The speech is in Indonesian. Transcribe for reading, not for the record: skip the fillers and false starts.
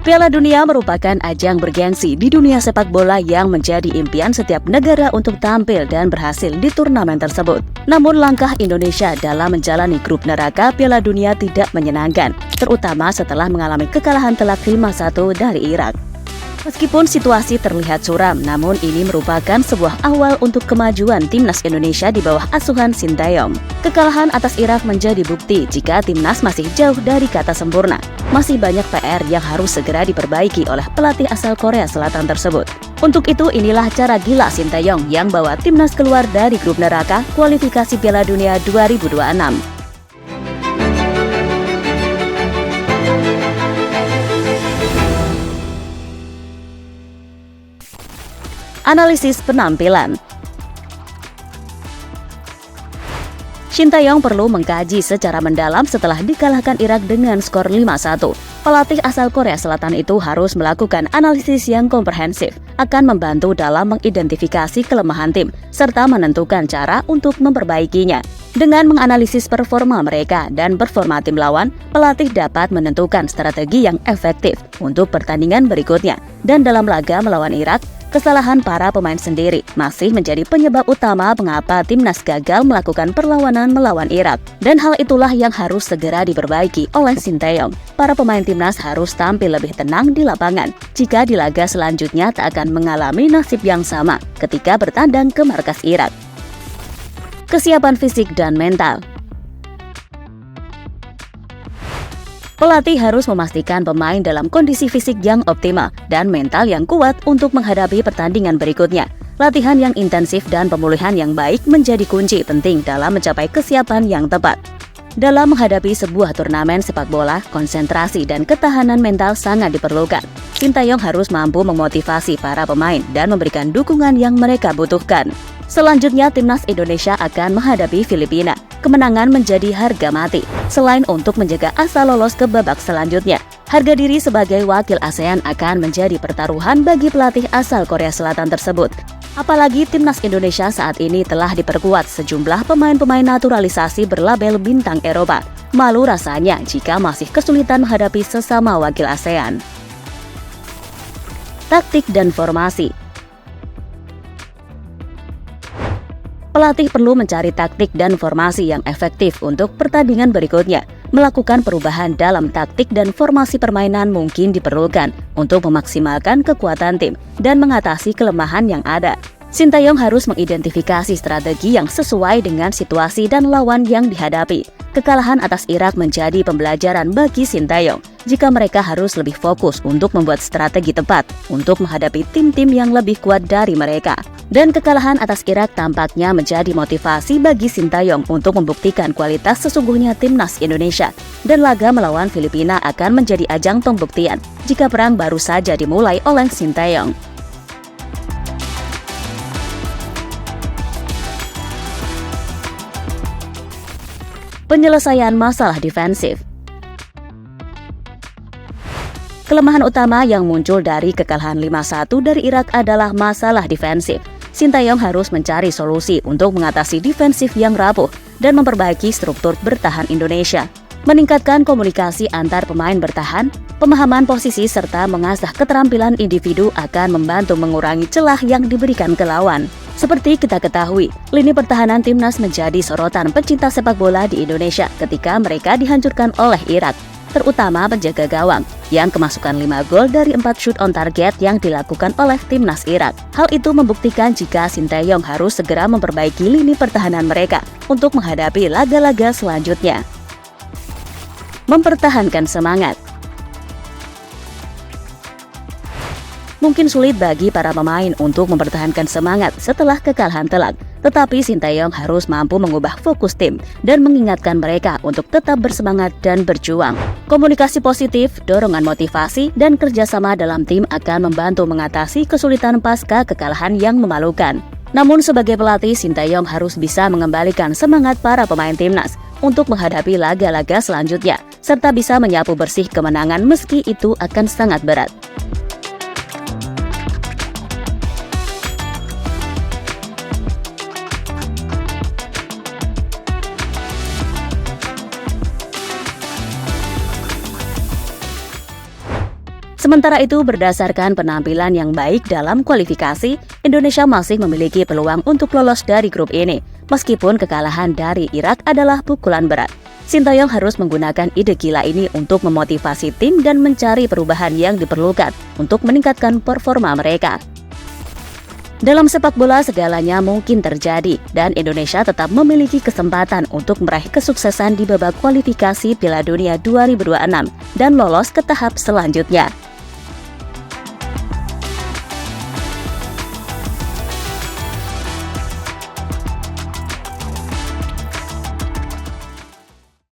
Piala Dunia merupakan ajang bergengsi di dunia sepak bola yang menjadi impian setiap negara untuk tampil dan berhasil di turnamen tersebut. Namun langkah Indonesia dalam menjalani grup neraka Piala Dunia tidak menyenangkan, terutama setelah mengalami kekalahan telak 5-1 dari Irak. Meskipun situasi terlihat suram, namun ini merupakan sebuah awal untuk kemajuan timnas Indonesia di bawah asuhan Sinteyong. Kekalahan atas Irak menjadi bukti jika timnas masih jauh dari kata sempurna. Masih banyak PR yang harus segera diperbaiki oleh pelatih asal Korea Selatan tersebut. Untuk itu, inilah cara gila Sinteyong yang bawa timnas keluar dari grup neraka kualifikasi Piala Dunia 2026. Analisis penampilan. Sinteyong perlu mengkaji secara mendalam setelah dikalahkan Irak dengan skor 5-1. Pelatih asal Korea Selatan itu harus melakukan analisis yang komprehensif, akan membantu dalam mengidentifikasi kelemahan tim, serta menentukan cara untuk memperbaikinya. Dengan menganalisis performa mereka dan performa tim lawan, pelatih dapat menentukan strategi yang efektif untuk pertandingan berikutnya. Dan dalam laga melawan Irak, kesalahan para pemain sendiri masih menjadi penyebab utama mengapa timnas gagal melakukan perlawanan melawan Irak. Dan hal itulah yang harus segera diperbaiki oleh Sinteyong. Para pemain timnas harus tampil lebih tenang di lapangan jika di laga selanjutnya tak akan mengalami nasib yang sama ketika bertandang ke markas Irak. Kesiapan fisik dan mental. Pelatih harus memastikan pemain dalam kondisi fisik yang optimal dan mental yang kuat untuk menghadapi pertandingan berikutnya. Latihan yang intensif dan pemulihan yang baik menjadi kunci penting dalam mencapai kesiapan yang tepat. Dalam menghadapi sebuah turnamen sepak bola, konsentrasi dan ketahanan mental sangat diperlukan. Sinteyong harus mampu memotivasi para pemain dan memberikan dukungan yang mereka butuhkan. Selanjutnya, timnas Indonesia akan menghadapi Filipina. Kemenangan menjadi harga mati. Selain untuk menjaga asa lolos ke babak selanjutnya, harga diri sebagai wakil ASEAN akan menjadi pertaruhan bagi pelatih asal Korea Selatan tersebut. Apalagi timnas Indonesia saat ini telah diperkuat sejumlah pemain-pemain naturalisasi berlabel bintang Eropa. Malu rasanya jika masih kesulitan menghadapi sesama wakil ASEAN. Taktik dan formasi. Pelatih perlu mencari taktik dan formasi yang efektif untuk pertandingan berikutnya. Melakukan perubahan dalam taktik dan formasi permainan mungkin diperlukan untuk memaksimalkan kekuatan tim dan mengatasi kelemahan yang ada. Sinteyong harus mengidentifikasi strategi yang sesuai dengan situasi dan lawan yang dihadapi. Kekalahan atas Irak menjadi pembelajaran bagi Sinteyong jika mereka harus lebih fokus untuk membuat strategi tepat untuk menghadapi tim-tim yang lebih kuat dari mereka. Dan kekalahan atas Irak tampaknya menjadi motivasi bagi Sinteyong untuk membuktikan kualitas sesungguhnya timnas Indonesia. Dan laga melawan Filipina akan menjadi ajang pembuktian jika perang baru saja dimulai oleh Sinteyong. Penyelesaian masalah defensif. Kelemahan utama yang muncul dari kekalahan 5-1 dari Irak adalah masalah defensif. Sinteyong harus mencari solusi untuk mengatasi defensif yang rapuh dan memperbaiki struktur bertahan Indonesia. Meningkatkan komunikasi antar pemain bertahan, pemahaman posisi serta mengasah keterampilan individu akan membantu mengurangi celah yang diberikan ke lawan. Seperti kita ketahui, lini pertahanan timnas menjadi sorotan pecinta sepak bola di Indonesia ketika mereka dihancurkan oleh Irak, terutama penjaga gawang yang kemasukan 5 gol dari 4 shoot on target yang dilakukan oleh timnas Irak. Hal itu membuktikan jika Sinteyong harus segera memperbaiki lini pertahanan mereka untuk menghadapi laga-laga selanjutnya. Mempertahankan semangat. Mungkin sulit bagi para pemain untuk mempertahankan semangat setelah kekalahan telak, tetapi Sinteyong harus mampu mengubah fokus tim dan mengingatkan mereka untuk tetap bersemangat dan berjuang. Komunikasi positif, dorongan motivasi, dan kerjasama dalam tim akan membantu mengatasi kesulitan pasca kekalahan yang memalukan. Namun sebagai pelatih, Sinteyong harus bisa mengembalikan semangat para pemain timnas untuk menghadapi laga-laga selanjutnya, serta bisa menyapu bersih kemenangan meski itu akan sangat berat. Sementara itu, berdasarkan penampilan yang baik dalam kualifikasi, Indonesia masih memiliki peluang untuk lolos dari grup ini, meskipun kekalahan dari Irak adalah pukulan berat. Sintayong harus menggunakan ide gila ini untuk memotivasi tim dan mencari perubahan yang diperlukan untuk meningkatkan performa mereka. Dalam sepak bola segalanya mungkin terjadi dan Indonesia tetap memiliki kesempatan untuk meraih kesuksesan di babak kualifikasi Piala Dunia 2026 dan lolos ke tahap selanjutnya.